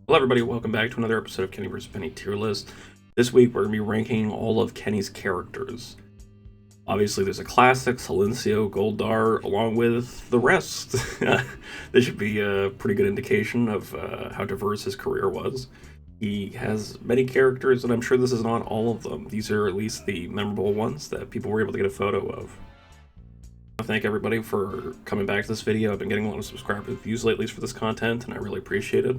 Hello everybody, welcome back to another episode of Kenny vs. Spenny tier list. This week we're going to be ranking all of Kenny's characters. Obviously there's a classic, Silencio, Goldar, along with the rest. This should be a pretty good indication of how diverse his career was. He has many characters, and I'm sure this is not all of them. These are at least the memorable ones that people were able to get a photo of. I thank everybody for coming back to this video. I've been getting a lot of subscriber views lately for this content, and I really appreciate it.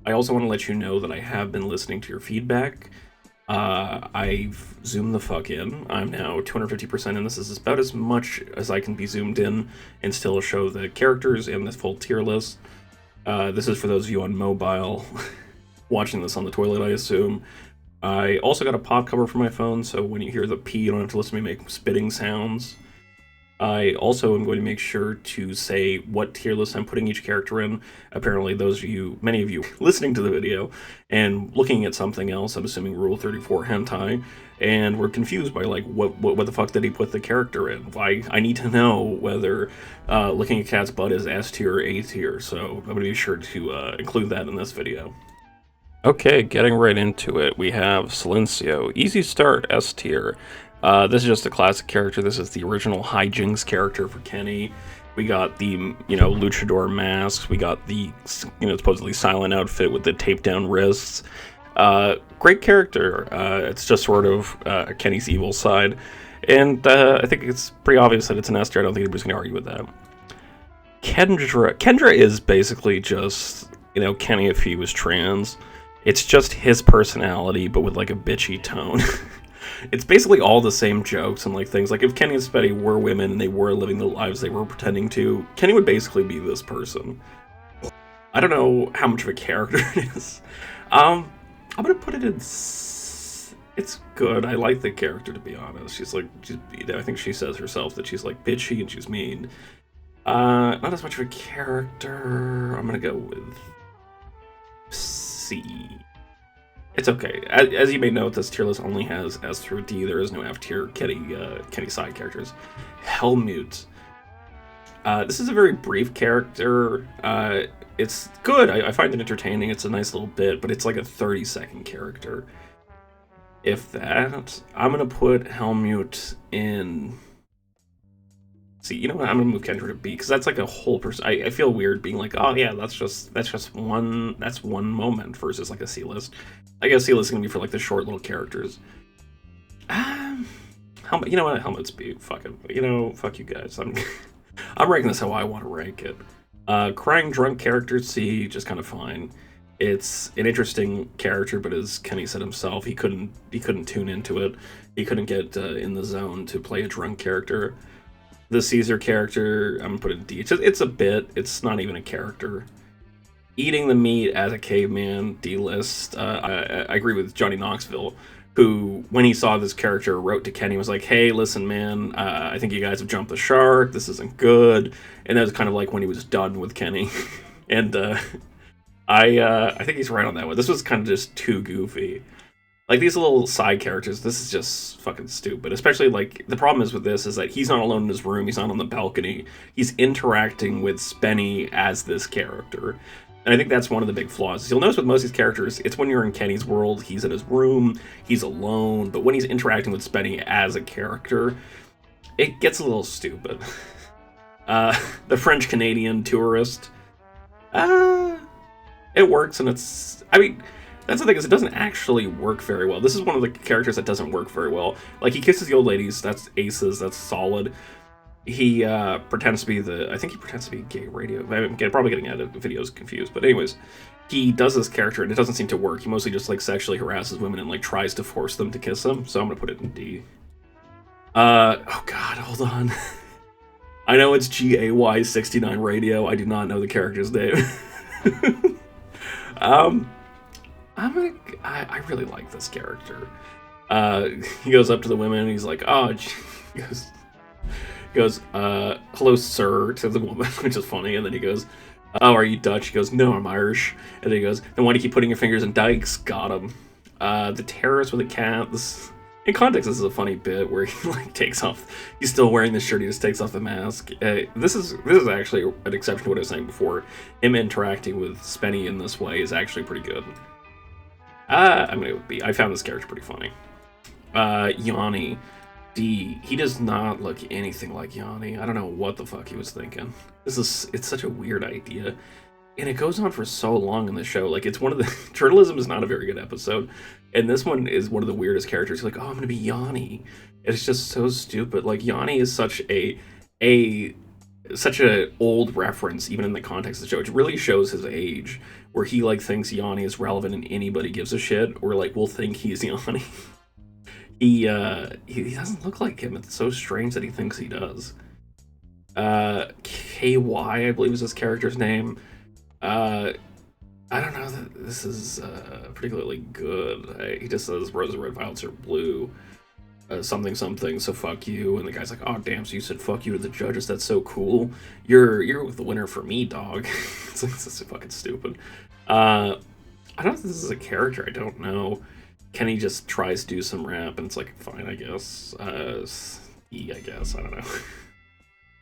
I also want to let you know that I have been listening to your feedback. I've zoomed the fuck in. I'm now 250% in. This is about as much as I can be zoomed in and still show the characters and the full tier list. This is for those of you on mobile watching this on the toilet, I assume. I also got a pop cover for my phone, so when you hear the pee, you don't have to listen to me make spitting sounds. I also am going to make sure to say what tier list I'm putting each character in. Apparently many of you listening to the video and looking at something else, I'm assuming Rule 34 hentai, and we're confused by like, what the fuck did he put the character in? I need to know whether looking at cat's butt is S tier or A tier, so I'm going to be sure to include that in this video. Okay, getting right into it, we have Silencio. Easy start, S tier. This is just a classic character. This is the original hijinks character for Kenny. We got the, luchador masks. We got the, supposedly silent outfit with the taped down wrists. Great character. It's just sort of Kenny's evil side. And I think it's pretty obvious that it's an S tier. I don't think anybody's going to argue with that. Kendra is basically just, Kenny if he was trans. It's just his personality, but with like a bitchy tone. It's basically all the same jokes and like things. Like if Kenny and Spenny were women and they were living the lives they were pretending to, Kenny would basically be this person. I don't know how much of a character it is. I'm gonna put it in. It's good. I like the character, to be honest. I think she says herself that she's like bitchy and she's mean. Not as much of a character. I'm gonna go with C. It's okay. As you may note, this tier list only has S through D. There is no F tier Kenny side characters. Helmut. This is a very brief character. It's good. I find it entertaining. It's a nice little bit, but it's like a 30-second character. If that, I'm gonna put Helmut in. See, you know what? I'm gonna move Kendra to B because that's like a whole person. I feel weird being like, oh yeah, that's just one moment versus like a C list. I guess C list is gonna be for like the short little characters. Helmut, you know what? Helmut's B. Fuck it. Fuck you guys. I'm ranking this how I want to rank it. Crying drunk character C, just kind of fine. It's an interesting character, but as Kenny said himself, he couldn't tune into it. He couldn't get in the zone to play a drunk character. The Caesar character, I'm gonna put it in D. It's a bit. It's not even a character. Eating the meat as a caveman, D list. I agree with Johnny Knoxville, who, when he saw this character, wrote to Kenny, was like, "Hey, listen, man, I think you guys have jumped the shark. This isn't good." And that was kind of like when he was done with Kenny. And I think he's right on that one. This was kind of just too goofy. Like, these little side characters, this is just fucking stupid. Especially, like, the problem is with this is that he's not alone in his room, he's not on the balcony. He's interacting with Spenny as this character. And I think that's one of the big flaws. You'll notice with most of these characters, it's when you're in Kenny's world, he's in his room, he's alone, but when he's interacting with Spenny as a character, it gets a little stupid. The French-Canadian tourist, it works, and that's the thing, is it doesn't actually work very well. This is one of the characters that doesn't work very well. Like, he kisses the old ladies, that's aces, that's solid. He pretends to be I think he pretends to be gay radio. I'm probably getting out of videos confused, but anyways, he does this character and it doesn't seem to work. He mostly just like sexually harasses women and like tries to force them to kiss him, so I'm gonna put it in D. Oh god, hold on. I know it's GAY69 radio, I do not know the character's name. I really like this character. He goes up to the women and he's like, oh, he goes, hello, sir, to the woman, which is funny. And then he goes, oh, are you Dutch? He goes, no, I'm Irish. And then he goes, then why do you keep putting your fingers in dikes? Got him. The terrorist with a cat. In context, this is a funny bit where he like takes off. He's still wearing the shirt. He just takes off the mask. This is actually an exception to what I was saying before. Him interacting with Spenny in this way is actually pretty good. I mean, it would be. I found this character pretty funny. Yanni, he does not look anything like Yanni. I don't know what the fuck he was thinking. It's such a weird idea. And it goes on for so long in the show. Like, it's one of the... Journalism is not a very good episode. And this one is one of the weirdest characters. Like, oh, I'm gonna be Yanni. It's just so stupid. Like, Yanni is such such a old reference, even in the context of the show. It really shows his age, where he, like, thinks Yanni is relevant and anybody gives a shit, or, like, will think he's Yanni. He doesn't look like him. It's so strange that he thinks he does. KY, I believe is his character's name. I don't know that this is particularly good. He just says roses are red, violets are blue, something something. So fuck you. And the guy's like, oh damn, so you said fuck you to the judges? That's so cool. You're the winner for me, dog. It's like, this is fucking stupid. I don't know if this is a character. I don't know. Kenny just tries to do some rap, and it's like, fine, I guess. E, I guess. I don't know.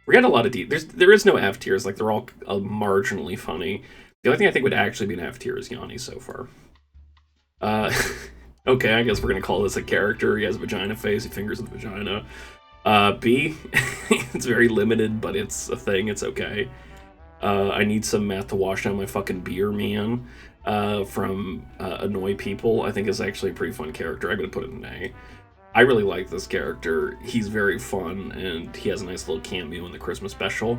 We got a lot of D. There is no F tiers. Like, they're all marginally funny. The only thing I think would actually be an F tier is Yanni so far. Okay, I guess we're gonna call this a character. He has a vagina face. He fingers the vagina. B, it's very limited, but it's a thing. It's okay. I need some meth to wash down my fucking beer, man. From Annoy People, I think is actually a pretty fun character. I'm gonna put it in A. I really like this character. He's very fun, and he has a nice little cameo in the Christmas special.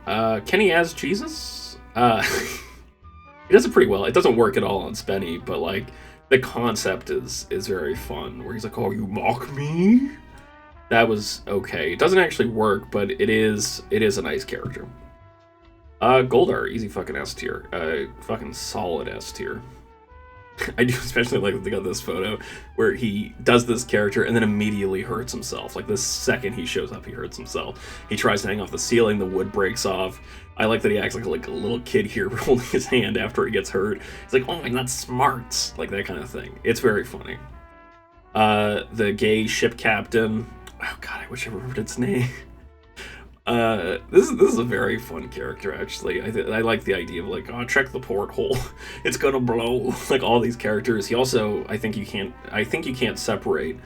Kenny as Jesus? He does it pretty well. It doesn't work at all on Spenny, but, like, the concept is very fun, where he's like, oh, you mock me? That was okay. It doesn't actually work, but it is a nice character. Goldar, easy fucking S tier. Fucking solid S tier. I do especially like that they got this photo where he does this character and then immediately hurts himself. Like, the second he shows up, he hurts himself. He tries to hang off the ceiling, the wood breaks off. I like that he acts like a little kid here holding his hand after he gets hurt. He's like, oh my god, smarts! Like, that kind of thing. It's very funny. The gay ship captain. Oh god, I wish I remembered its name. This is a very fun character, actually. I like the idea of, like, oh, check the porthole, it's gonna blow. Like, all these characters. He also, I think you can't separate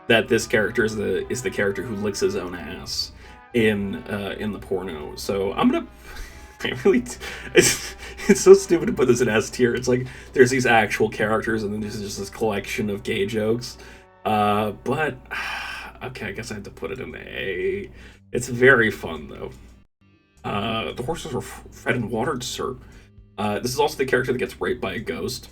that this character is the character who licks his own ass in the porno. So I'm gonna, it's so stupid to put this in S tier. It's like there's these actual characters and then there's just this collection of gay jokes. But okay, I guess I have to put it in A. It's very fun, though. The horses were fed and watered, sir. This is also the character that gets raped by a ghost.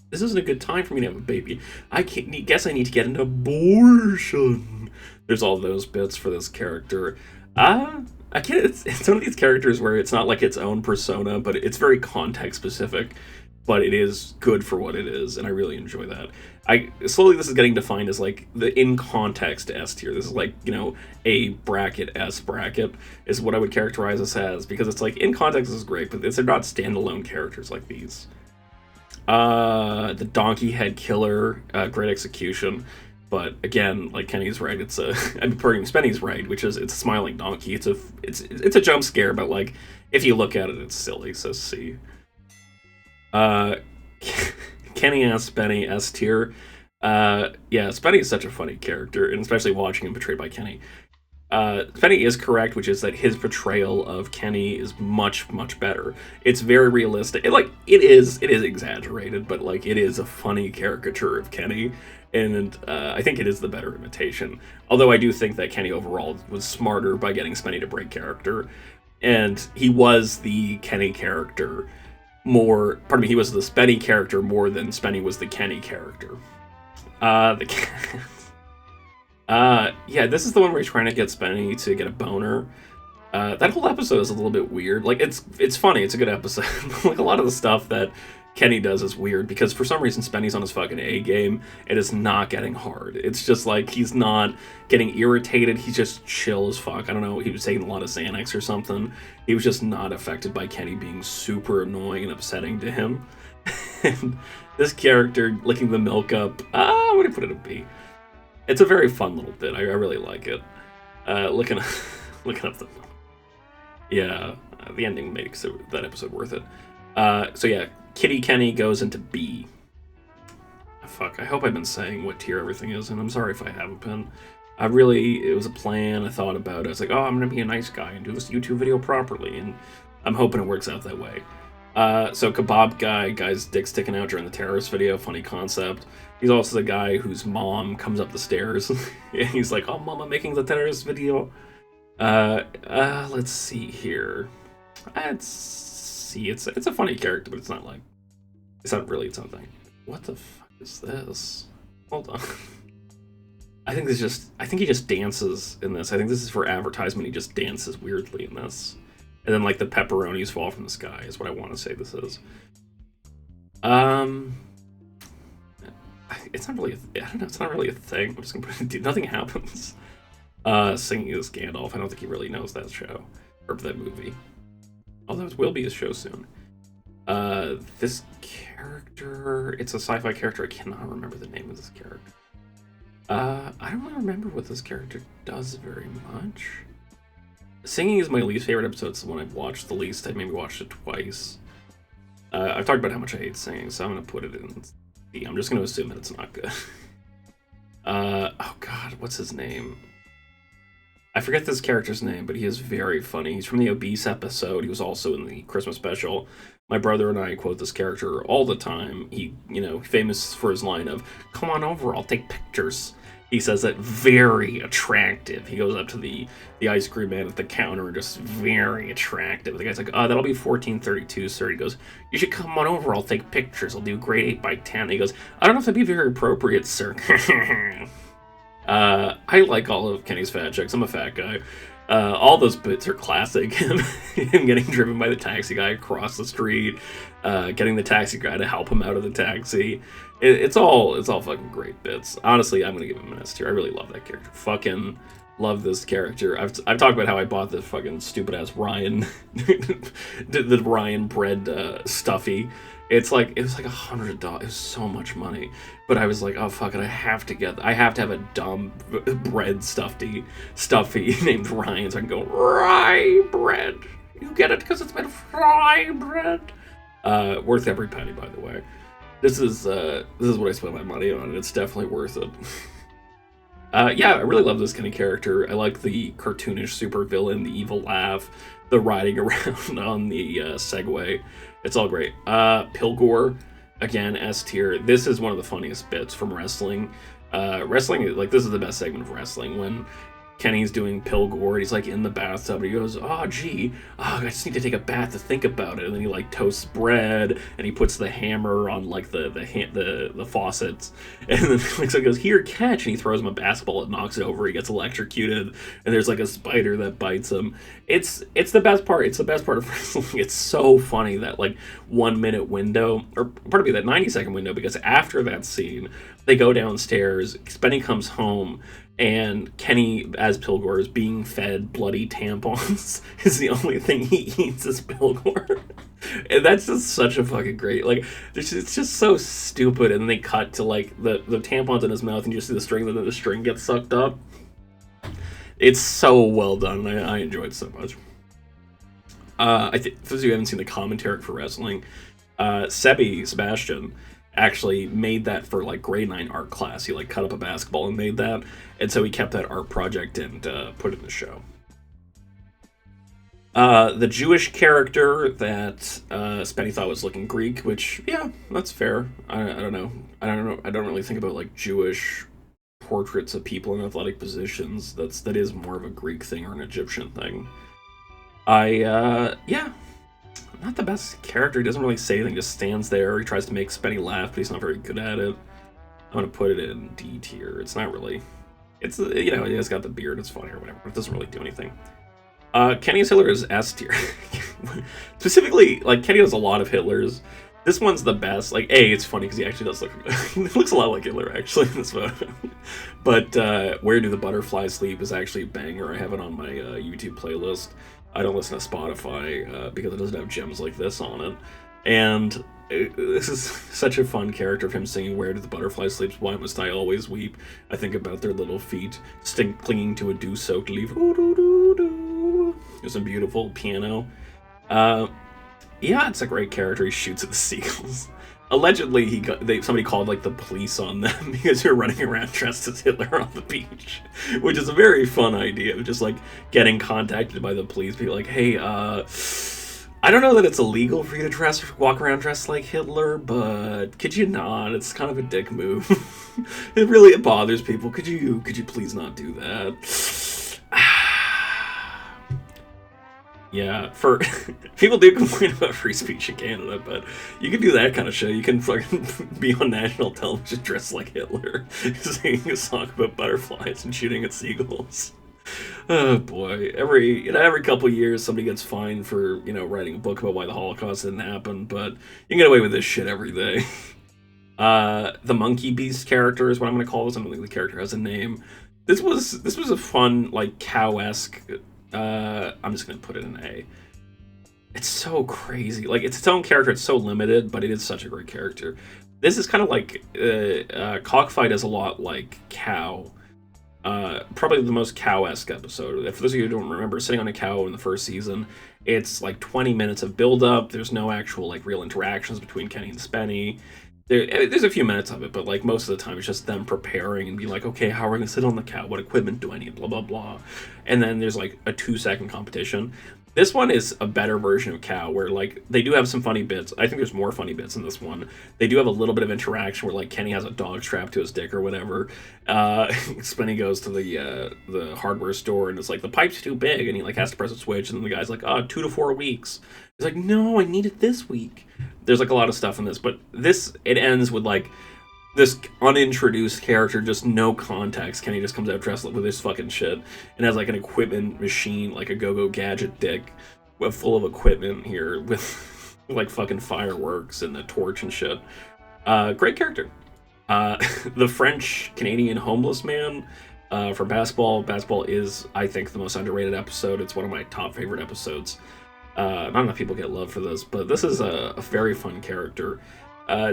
This isn't a good time for me to have a baby. Guess I need to get an abortion. There's all those bits for this character. I can't. It's one of these characters where it's not like its own persona, but it's very context specific. But it is good for what it is, and I really enjoy that. Slowly this is getting defined as, like, the in context S tier. This is like, you know, A bracket, S bracket is what I would characterize this as, because it's like, in context this is great, but they're not standalone characters like these. The donkey head killer, great execution, but again, like Kenny's right, it's a, I'm pardon me, Spenny's right, which is, it's a smiling donkey. It's a jump scare, but, like, if you look at it, it's silly, so C. Kenny as Spenny, S tier. Yeah, Spenny is such a funny character, and especially watching him portrayed by Kenny. Spenny is correct, which is that his portrayal of Kenny is much, much better. It's very realistic. It is exaggerated, but, like, it is a funny caricature of Kenny, and I think it is the better imitation. Although I do think that Kenny overall was smarter by getting Spenny to break character, and he was the Kenny character more, pardon me, he was the Spenny character more than Spenny was the Kenny character. Yeah, this is the one where he's trying to get Spenny to get a boner. That whole episode is a little bit weird. Like, it's funny, it's a good episode. Like, a lot of the stuff that Kenny does is weird, because for some reason Spenny's on his fucking A game, and it's not getting hard. It's just like, he's not getting irritated, he's just chill as fuck. I don't know, he was taking a lot of Xanax or something. He was just not affected by Kenny being super annoying and upsetting to him. And this character licking the milk up, I'm gonna put it a B. It's a very fun little bit. I really like it. Looking up the... Yeah, the ending makes that episode worth it. So yeah, Kitty Kenny goes into B. Fuck, I hope I've been saying what tier everything is, and I'm sorry if I haven't been. It was a plan, I thought about it. I was like, oh, I'm gonna be a nice guy and do this YouTube video properly, and I'm hoping it works out that way. So Kebab guy's dick sticking out during the terrorist video, funny concept. He's also the guy whose mom comes up the stairs, and he's like, oh, mama making the terrorist video. Let's see here. Let's see, it's a funny character, but it's not really something. What the fuck is this? Hold on. I think he just dances in this. I think this is for advertisement. He just dances weirdly in this. And then, like, the pepperonis fall from the sky is what I want to say this is. It's not really I don't know, it's not really a thing. I'm just gonna put it, nothing happens. Singing is Gandalf. I don't think he really knows that show. Or that movie. Although it will be a show soon. This character, it's a sci-fi character. I cannot remember the name of this character. I don't really remember what this character does very much. Singing is my least favorite episode. It's the one I've watched the least. I maybe watched it twice. I've talked about how much I hate singing, so I'm going to put it in D. I'm just going to assume that it's not good. Oh god, what's his name? I forget this character's name, but he is very funny. He's from the Obese episode. He was also in the Christmas special. My brother and I quote this character all the time. He, famous for his line of, come on over, I'll take pictures. He says that very attractive. He goes up to the ice cream man at the counter and just very attractive. The guy's like, that'll be $14.32, sir. He goes, you should come on over, I'll take pictures. I'll do grade 8x10. He goes, I don't know if that'd be very appropriate, sir. I like all of Kenny's fat jokes. I'm a fat guy. All those bits are classic. Him getting driven by the taxi guy across the street, getting the taxi guy to help him out of the taxi. It's all fucking great bits. Honestly, I'm gonna give him an S tier. I really love that character. Fucking love this character. I've talked about how I bought the fucking stupid ass Ryan, the Ryan bread stuffy. It was like $100. It was so much money, but I was like, oh fuck it, I have to have a dumb bread stuffy named Ryan, so I can go rye bread. You get it because it's made of rye bread. Worth every penny, by the way. This is what I spent my money on, and it's definitely worth it. Yeah, I really love this kind of character. I like the cartoonish supervillain, the evil laugh, the riding around on the Segway. It's all great. Pilgor, again, S tier. This is one of the funniest bits from wrestling. Wrestling, like, this is the best segment of wrestling. When Kenny's doing Pilgor, he's like in the bathtub, and he goes, I just need to take a bath to think about it. And then he like toasts bread, and he puts the hammer on like the faucets, and then like, so he goes, here, catch, and he throws him a basketball, it knocks it over, he gets electrocuted, and there's like a spider that bites him. It's the best part. It's the best part of wrestling. It's so funny, that like 1 minute window, or pardon me, that 90-second window, because after that scene, they go downstairs, Spenny comes home, and Kenny, as Pilgor, is being fed bloody tampons. Is the only thing he eats is Pilgor. And that's just such a fucking great, like, it's just so stupid. And then they cut to, like, the tampons in his mouth, and you just see the string, and then the string gets sucked up. It's so well done, and I enjoy it so much. I think, for those of you who haven't seen the commentary for wrestling, Sebastian actually made that for like grade 9 art class. He like cut up a basketball and made that, and so he kept that art project and put it in the show. The Jewish character that Spenny thought was looking Greek, which, yeah, that's fair. I don't know. I don't really think about like Jewish portraits of people in athletic positions. That is more of a Greek thing or an Egyptian thing. Yeah. Not the best character. He doesn't really say anything, just stands there. He tries to make Spenny laugh, but he's not very good at it. I'm gonna put it in D tier. It's not really... It's, he has got the beard, it's funny or whatever, but it doesn't really do anything. Kenny's Hitler is S tier. Specifically, like, Kenny has a lot of Hitlers. This one's the best. Like, it's funny because he actually does look... he looks a lot like Hitler, actually, in this photo. But Where Do the Butterflies Sleep is actually a banger. I have it on my YouTube playlist. I don't listen to Spotify because it doesn't have gems like this on it. And this is such a fun character of him singing "Where Did the Butterfly Sleep? Why Must I Always Weep?" I think about their little feet clinging to a dew-soaked leaf. There's a beautiful piano. Yeah, it's a great character. He shoots at the seagulls. Allegedly, somebody called like the police on them because they're running around dressed as Hitler on the beach, which is a very fun idea. Just like getting contacted by the police, be like, "Hey, I don't know that it's illegal for you to walk around dressed like Hitler, but could you not? It's kind of a dick move. It bothers people. Could you please not do that?" Yeah, for people do complain about free speech in Canada, but you can do that kind of show. You can fucking be on national television dressed like Hitler, singing a song about butterflies and shooting at seagulls. Oh boy! Every couple years, somebody gets fined for writing a book about why the Holocaust didn't happen, but you can get away with this shit every day. The Monkey Beast character is what I'm going to call this. I don't think the character has a name. This was a fun, like, cow-esque. I'm just gonna put it in A. It's so crazy. Like, it's its own character. It's so limited, but it is such a great character. This is kind of like Cockfight is a lot like Cow. Probably the most cow-esque episode. For those of you who don't remember, sitting on a cow in the first season, it's like 20 minutes of build-up. There's no actual like real interactions between Kenny and Spenny. There's a few minutes of it, but like most of the time it's just them preparing and be like, okay, how are we gonna sit on the cow? What equipment do I need? Blah blah blah. And then there's like a 2-second competition. This one is a better version of Cow, where like they do have some funny bits. I think there's more funny bits in this one. They do have a little bit of interaction where like Kenny has a dog strapped to his dick or whatever. Spenny goes to the hardware store and it's like the pipe's too big, and he like has to press a switch, and then the guy's like, 2 to 4 weeks. He's like, no, I need it this week. There's like a lot of stuff in this, but it ends with like this unintroduced character, just no context. Kenny just comes out dressed with his fucking shit and has like an equipment machine, like a go-go gadget dick, full of equipment here with like fucking fireworks and a torch and shit. Great character. The French-Canadian homeless man from Basketball. Basketball is, I think, the most underrated episode. It's one of my top favorite episodes. Not enough people get love for this, but this is a very fun character.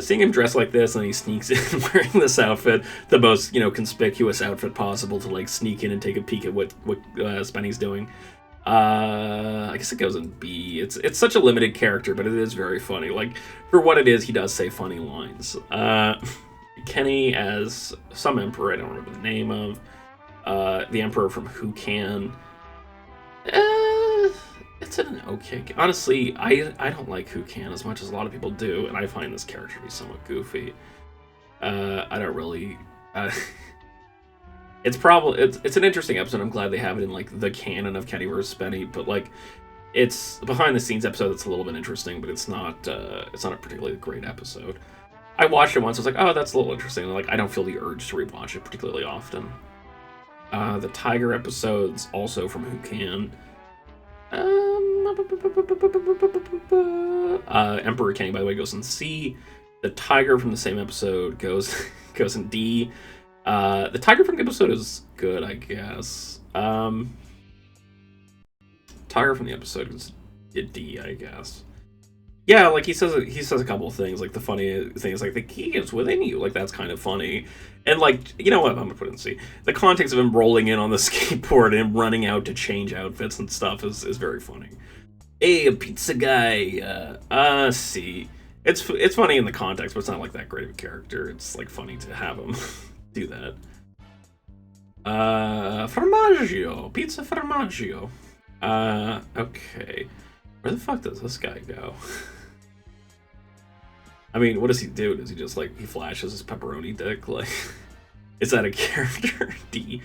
Seeing him dressed like this, and he sneaks in wearing this outfit, the most conspicuous outfit possible to like sneak in and take a peek at what Spenny's doing. I guess it goes in B. It's such a limited character, but it is very funny. Like, for what it is, he does say funny lines. Kenny as some emperor I don't remember the name of. The emperor from Who Can. It's an okay. Honestly, I don't like Who Can as much as a lot of people do, and I find this character to be somewhat goofy. I don't really. It's an interesting episode. I'm glad they have it in like the canon of Kenny vs. Spenny, but like it's behind the scenes episode that's a little bit interesting, but it's not a particularly great episode. I watched it once. I was like, oh, that's a little interesting. And, like, I don't feel the urge to rewatch it particularly often. The Tiger episodes also from Who Can. Emperor Kenny, by the way, goes in C. The Tiger from the same episode goes in D. The Tiger from the episode is good, I guess. Tiger from the episode is a D, I guess. Yeah, like he says a couple of things, like the funny thing is like the key is within you, like that's kind of funny, and like you know what, I'm gonna put it in C. The context of him rolling in on the skateboard and him running out to change outfits and stuff is very funny. Hey, a pizza guy, C. It's funny in the context, but it's not like that great of a character. It's like funny to have him do that. Formaggio, pizza formaggio. Okay. Where the fuck does this guy go? I mean, what does he do? Does he just, like, he flashes his pepperoni dick? Like, is that a character? D.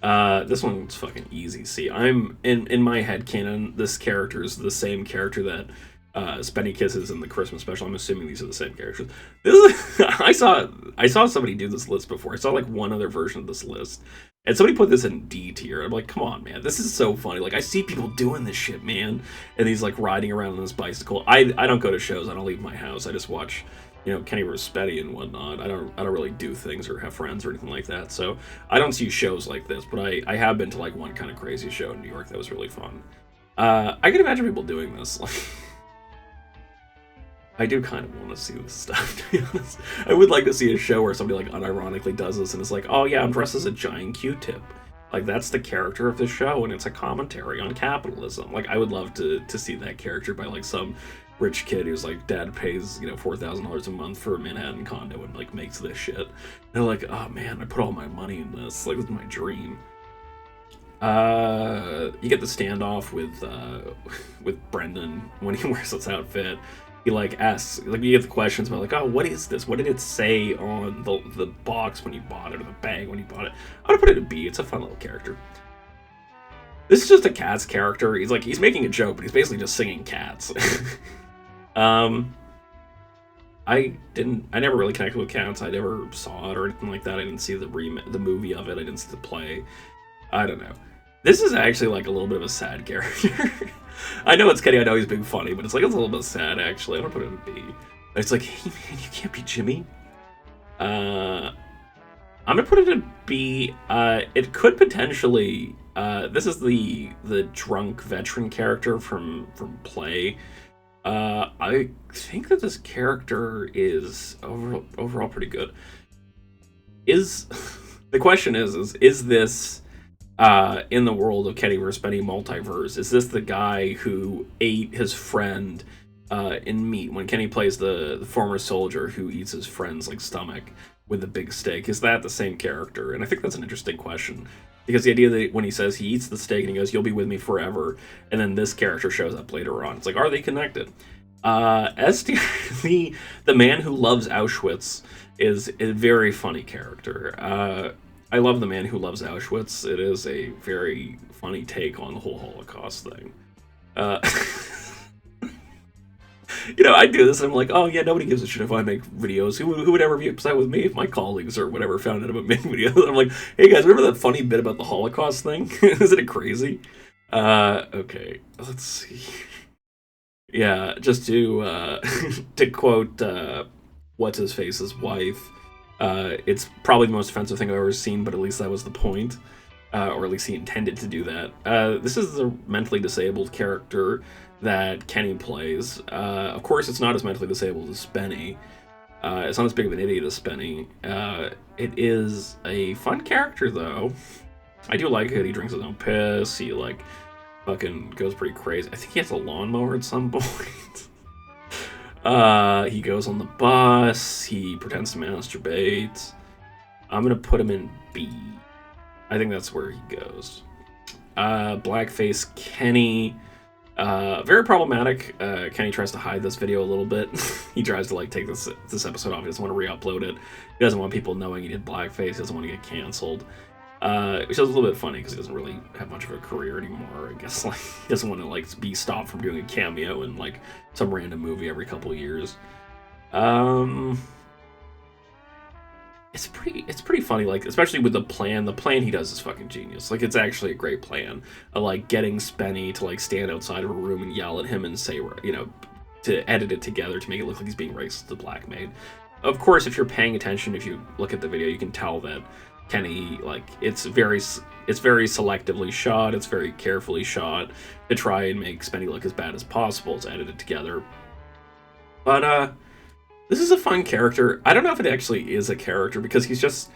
This one's fucking easy. See, I'm, in my headcanon, this character is the same character that, Spenny kisses in the Christmas special. I'm assuming these are the same characters. I saw somebody do this list before. I saw, like, one other version of this list. And somebody put this in D tier. I'm like, come on, man. This is so funny. Like, I see people doing this shit, man. And he's, like, riding around on his bicycle. I don't go to shows. I don't leave my house. I just watch, Kenny vs. Spenny and whatnot. I don't really do things or have friends or anything like that. So I don't see shows like this. But I have been to, like, one kind of crazy show in New York that was really fun. I can imagine people doing this. Like, I do kind of want to see this stuff, to be honest. I would like to see a show where somebody, like, unironically does this and is like, oh yeah, I'm dressed as a giant Q-tip. Like, that's the character of the show, and it's a commentary on capitalism. Like, I would love to see that character by, like, some rich kid who's, like, dad pays, you know, $4,000 a month for a Manhattan condo and, like, makes this shit. And they're like, oh man, I put all my money in this. Like, this is my dream. You get the standoff with Brendan when he wears this outfit. He, like, asks, like, you get the questions about, like, oh, what is this? What did it say on the box when you bought it, or the bag when you bought it? I'm gonna put it a B. It's a fun little character. This is just a Cats character. He's making a joke, but he's basically just singing Cats. I never really connected with Cats. I never saw it or anything like that. I didn't see the movie of it. I didn't see the play. I don't know. This is actually, like, a little bit of a sad character. I know it's Kenny, I know he's being funny, but it's like, it's a little bit sad, actually. I'm gonna put it in B. It's like, hey man, you can't be Jimmy. I'm gonna put it in B. It could potentially, this is the drunk veteran character from Play. I think that this character is overall pretty good. The question is this, in the world of Kenny vs. Spenny multiverse, is this the guy who ate his friend in meat when Kenny plays the former soldier who eats his friend's, like, stomach with a big steak? Is that the same character? And I think that's an interesting question, because the idea that when he says he eats the steak and he goes, "You'll be with me forever," and then this character shows up later on, it's like, are they connected? the man who loves Auschwitz is a very funny character. I love The Man Who Loves Auschwitz. It is a very funny take on the whole Holocaust thing. You know, I do this and I'm like, oh yeah, nobody gives a shit if I make videos. Who would ever be upset with me if my colleagues or whatever found out about making videos? I'm like, hey guys, remember that funny bit about the Holocaust thing? Isn't it crazy? Okay, let's see. Yeah, just to to quote what's-his-face's wife, it's probably the most offensive thing I've ever seen, but at least that was the point. Or at least he intended to do that. This is the mentally disabled character that Kenny plays. Of course, it's not as mentally disabled as Spenny. It's not as big of an idiot as Spenny. It is a fun character, though. I do like it. He drinks his own piss. He, like, fucking goes pretty crazy. I think he has a lawnmower at some point. He goes on the bus, he pretends to masturbate. I'm gonna put him in B. I think that's where he goes. Blackface Kenny. Very problematic. Kenny tries to hide this video a little bit. He tries to, like, take this episode off. He doesn't want to re-upload it. He doesn't want people knowing he did blackface. He doesn't want to get canceled. Which is a little bit funny because he doesn't really have much of a career anymore. I guess, like, he doesn't want to, like, be stopped from doing a cameo in, like, some random movie every couple of years. It's pretty funny, like, especially with the plan. The plan he does is fucking genius. Like, it's actually a great plan. Like, getting Spenny to, like, stand outside of a room and yell at him and say, you know, to edit it together to make it look like he's being racist to black maid. Of course, if you're paying attention, if you look at the video, you can tell that Kenny, like, it's very selectively shot, it's very carefully shot to try and make Spenny look as bad as possible. It's edited together. But, this is a fun character. I don't know if it actually is a character, because he's just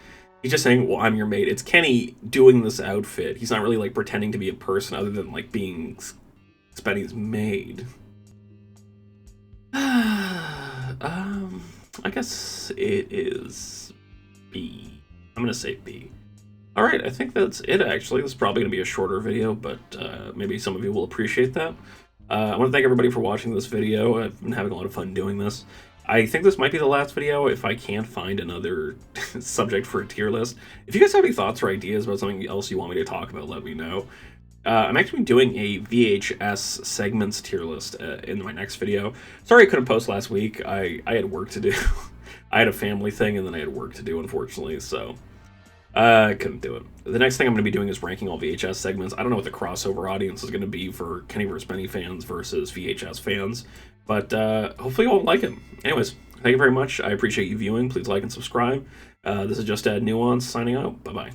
saying, well, I'm your mate. It's Kenny doing this outfit. He's not really, like, pretending to be a person other than, like, being Spenny's maid. I guess it is B. I'm gonna say B. Alright, I think that's it, actually. This is probably gonna be a shorter video, but maybe some of you will appreciate that. I want to thank everybody for watching this video. I've been having a lot of fun doing this. I think this might be the last video if I can't find another subject for a tier list. If you guys have any thoughts or ideas about something else you want me to talk about, let me know. I'm actually doing a VHS segments tier list in my next video. Sorry I couldn't post last week. I had work to do. I had a family thing, and then I had work to do, unfortunately, so I couldn't do it. The next thing I'm going to be doing is ranking all VHS segments. I don't know what the crossover audience is going to be for Kenny vs. Spenny fans versus VHS fans, but hopefully you all like it. Anyways, thank you very much. I appreciate you viewing. Please like and subscribe. This is Just Add Nuance signing out. Bye-bye.